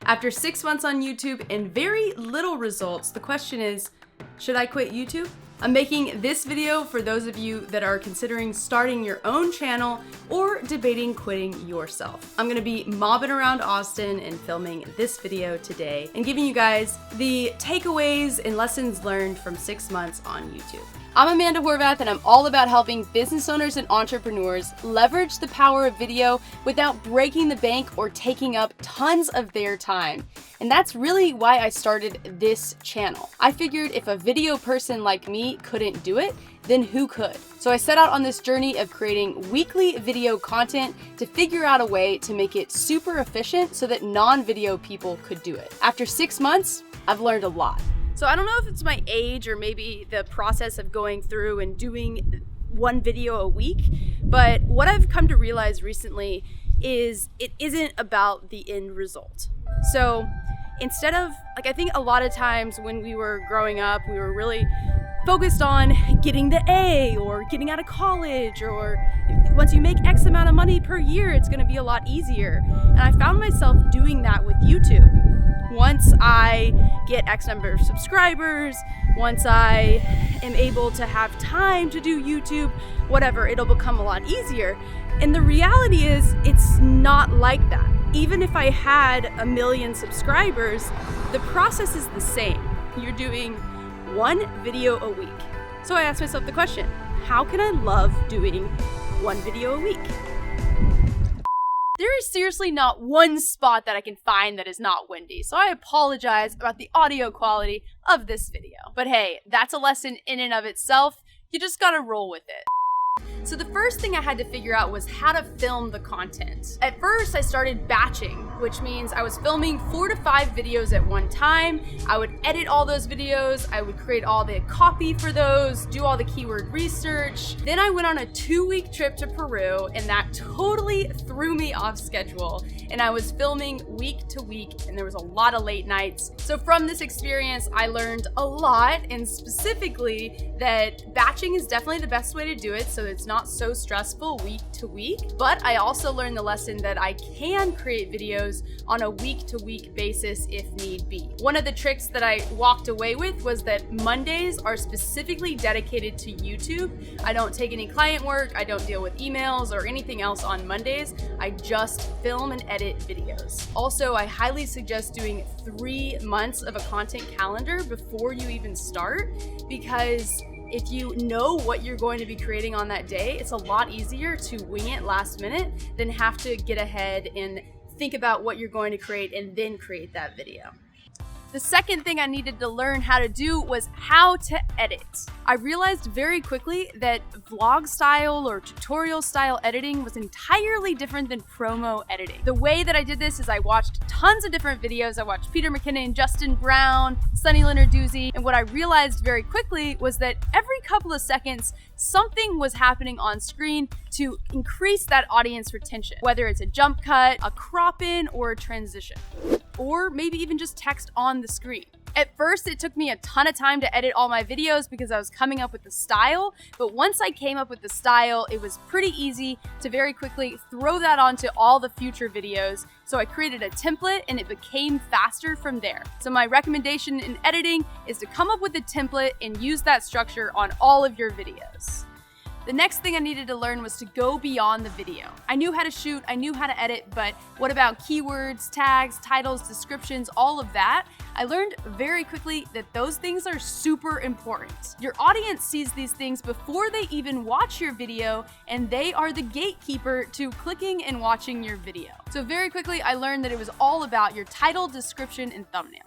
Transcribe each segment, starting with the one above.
After 6 months on YouTube and very little results, the question is, should I quit YouTube? I'm making this video for those of you that are considering starting your own channel or debating quitting yourself. I'm gonna be mobbing around Austin and filming this video today and giving you guys the takeaways and lessons learned from 6 months on YouTube. I'm Amanda Horvath, and I'm all about helping business owners and entrepreneurs leverage the power of video without breaking the bank or taking up tons of their time. And that's really why I started this channel. I figured if a video person like me couldn't do it, then who could? So I set out on this journey of creating weekly video content to figure out a way to make it super efficient so that non-video people could do it. After 6 months, I've learned a lot. So I don't know if it's my age or maybe the process of going through and doing one video a week, but what I've come to realize recently is it isn't about the end result. So instead of, I think a lot of times when we were growing up, we were really focused on getting the A or getting out of college, or once you make X amount of money per year, it's gonna be a lot easier. And I found myself doing that with YouTube. Once I get X number of subscribers, once I am able to have time to do YouTube, whatever, it'll become a lot easier. And the reality is, it's not like that. Even if I had 1 million subscribers, the process is the same. You're doing one video a week. So I asked myself the question, how can I love doing one video a week? There is seriously not one spot that I can find that is not windy, so I apologize about the audio quality of this video. But hey, that's a lesson in and of itself. You just gotta roll with it. So the first thing I had to figure out was how to film the content. At first, I started batching, which means I was filming 4 to 5 videos at one time. I would edit all those videos, I would create all the copy for those, do all the keyword research. Then I went on a 2-week trip to Peru, and that totally threw me off schedule. And I was filming week to week, and there was a lot of late nights. So from this experience, I learned a lot, and specifically that batching is definitely the best way to do it, so it's not so stressful week to week. But I also learned the lesson that I can create videos on a week to week basis if need be. One of the tricks that I walked away with was that Mondays are specifically dedicated to YouTube. I don't take any client work, I don't deal with emails or anything else on Mondays. I just film and edit videos. Also, I highly suggest doing 3 months of a content calendar before you even start, because if you know what you're going to be creating on that day, it's a lot easier to wing it last minute than have to get ahead and think about what you're going to create and then create that video. The second thing I needed to learn how to do was how to edit. I realized very quickly that vlog style or tutorial style editing was entirely different than promo editing. The way that I did this is I watched tons of different videos. I watched Peter McKinnon, Justin Brown, Sunny Lenarduzzi, and what I realized very quickly was that every couple of seconds, something was happening on screen to increase that audience retention, whether it's a jump cut, a crop in, or a transition, or maybe even just text on the screen. At first, it took me a ton of time to edit all my videos because I was coming up with the style, but once I came up with the style, it was pretty easy to very quickly throw that onto all the future videos. So I created a template and it became faster from there. So my recommendation in editing is to come up with a template and use that structure on all of your videos. The next thing I needed to learn was to go beyond the video. I knew how to shoot, I knew how to edit, but what about keywords, tags, titles, descriptions, all of that? I learned very quickly that those things are super important. Your audience sees these things before they even watch your video, and they are the gatekeeper to clicking and watching your video. So very quickly, I learned that it was all about your title, description, and thumbnail.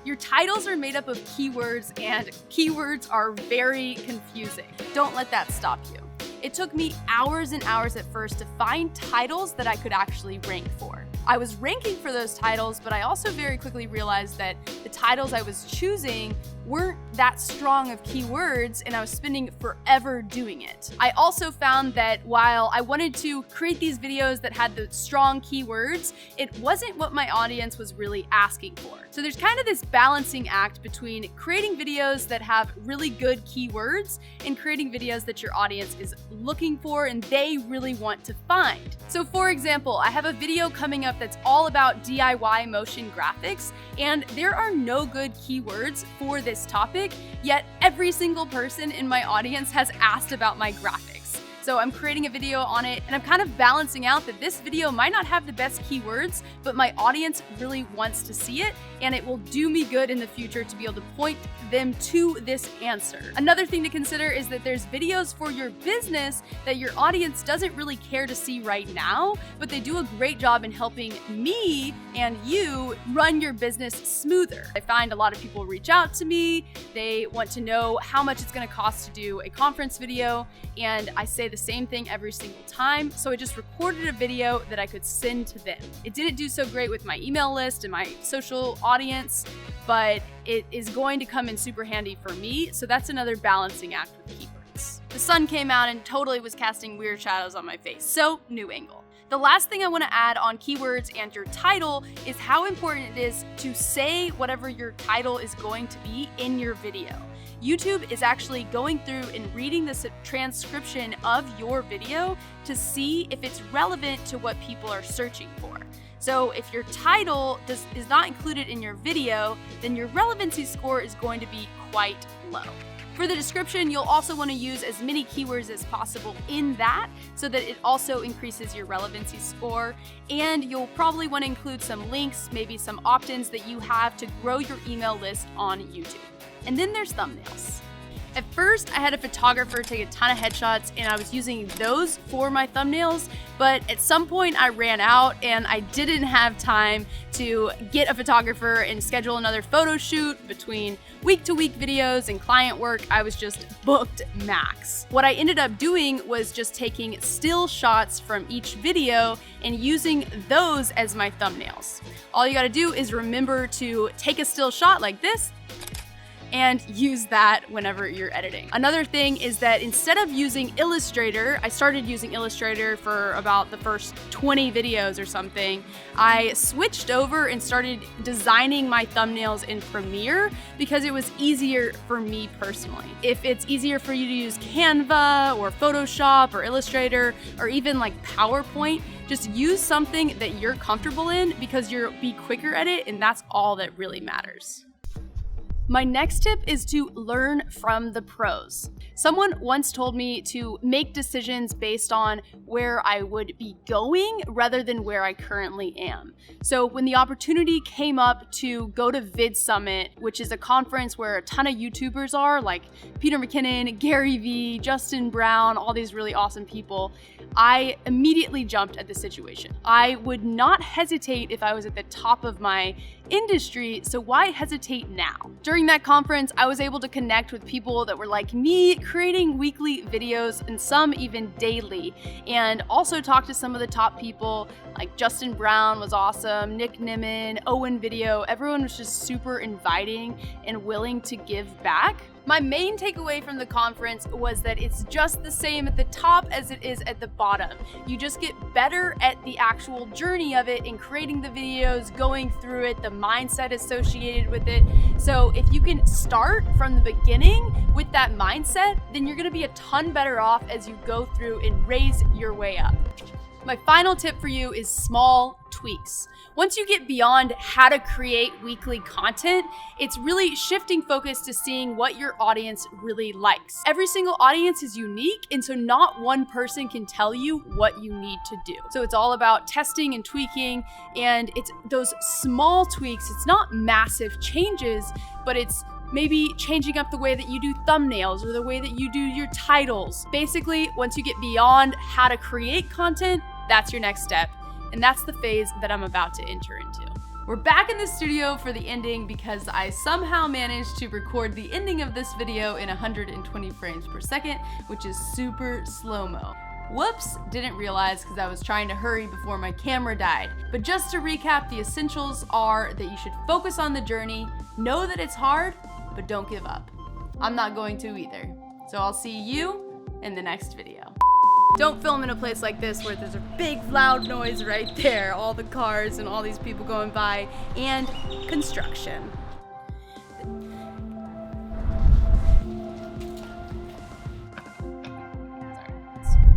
Your titles are made up of keywords, and keywords are very confusing. Don't let that stop you. It took me hours and hours at first to find titles that I could actually rank for. I was ranking for those titles, but I also very quickly realized that the titles I was choosing weren't that strong of keywords, and I was spending forever doing it. I also found that while I wanted to create these videos that had the strong keywords, it wasn't what my audience was really asking for. So there's kind of this balancing act between creating videos that have really good keywords and creating videos that your audience is looking for and they really want to find. So for example, I have a video coming up that's all about DIY motion graphics, and there are no good keywords for this topic, yet every single person in my audience has asked about my graphics. So I'm creating a video on it, and I'm kind of balancing out that this video might not have the best keywords, but my audience really wants to see it, and it will do me good in the future to be able to point them to this answer. Another thing to consider is that there's videos for your business that your audience doesn't really care to see right now, but they do a great job in helping me and you run your business smoother. I find a lot of people reach out to me, they want to know how much it's gonna cost to do a conference video, and I say the same thing every single time, so I just recorded a video that I could send to them. It didn't do so great with my email list and my social audience, but it is going to come in super handy for me, so that's another balancing act with keywords. The sun came out and totally was casting weird shadows on my face, so new angle. The last thing I want to add on keywords and your title is how important it is to say whatever your title is going to be in your video. YouTube is actually going through and reading the transcription of your video to see if it's relevant to what people are searching for. So if your title is not included in your video, then your relevancy score is going to be quite low. For the description, you'll also want to use as many keywords as possible in that so that it also increases your relevancy score. And you'll probably want to include some links, maybe some opt-ins that you have to grow your email list on YouTube. And then there's thumbnails. At first, I had a photographer take a ton of headshots and I was using those for my thumbnails, but at some point I ran out and I didn't have time to get a photographer and schedule another photo shoot. Between week-to-week videos and client work, I was just booked max. What I ended up doing was just taking still shots from each video and using those as my thumbnails. All you gotta do is remember to take a still shot like this and use that whenever you're editing. Another thing is that instead of using Illustrator, I started using Illustrator for about the first 20 videos or something, I switched over and started designing my thumbnails in Premiere because it was easier for me personally. If it's easier for you to use Canva or Photoshop or Illustrator or even like PowerPoint, just use something that you're comfortable in because you'll be quicker at it, and that's all that really matters. My next tip is to learn from the pros. Someone once told me to make decisions based on where I would be going rather than where I currently am. So when the opportunity came up to go to Vid Summit, which is a conference where a ton of YouTubers are, like Peter McKinnon, Gary Vee, Justin Brown, all these really awesome people, I immediately jumped at the situation. I would not hesitate if I was at the top of my industry, so why hesitate now? During that conference, I was able to connect with people that were like me, creating weekly videos and some even daily, and also talk to some of the top people like Justin Brown was awesome, Nick Nimmin, Owen Video. Everyone was just super inviting and willing to give back. My main takeaway from the conference was that it's just the same at the top as it is at the bottom. You just get better at the actual journey of it and creating the videos, going through it, the mindset associated with it. So if you can start from the beginning with that mindset, then you're gonna be a ton better off as you go through and raise your way up. My final tip for you is small tweaks. Once you get beyond how to create weekly content, it's really shifting focus to seeing what your audience really likes. Every single audience is unique, and so not one person can tell you what you need to do. So it's all about testing and tweaking, and it's those small tweaks. It's not massive changes, but it's maybe changing up the way that you do thumbnails or the way that you do your titles. Basically, once you get beyond how to create content, that's your next step. And that's the phase that I'm about to enter into. We're back in the studio for the ending because I somehow managed to record the ending of this video in 120 frames per second, which is super slow-mo. Whoops, didn't realize because I was trying to hurry before my camera died. But just to recap, the essentials are that you should focus on the journey, know that it's hard, but don't give up. I'm not going to either. So I'll see you in the next video. Don't film in a place like this where there's a big loud noise right there, all the cars and all these people going by, and construction.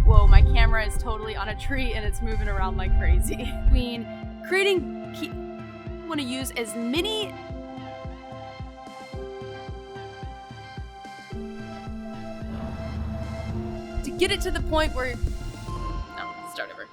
Whoa, my camera is totally on a tree and it's moving around like crazy. Between creating, I want to use as many to get it to the point where, no, start over.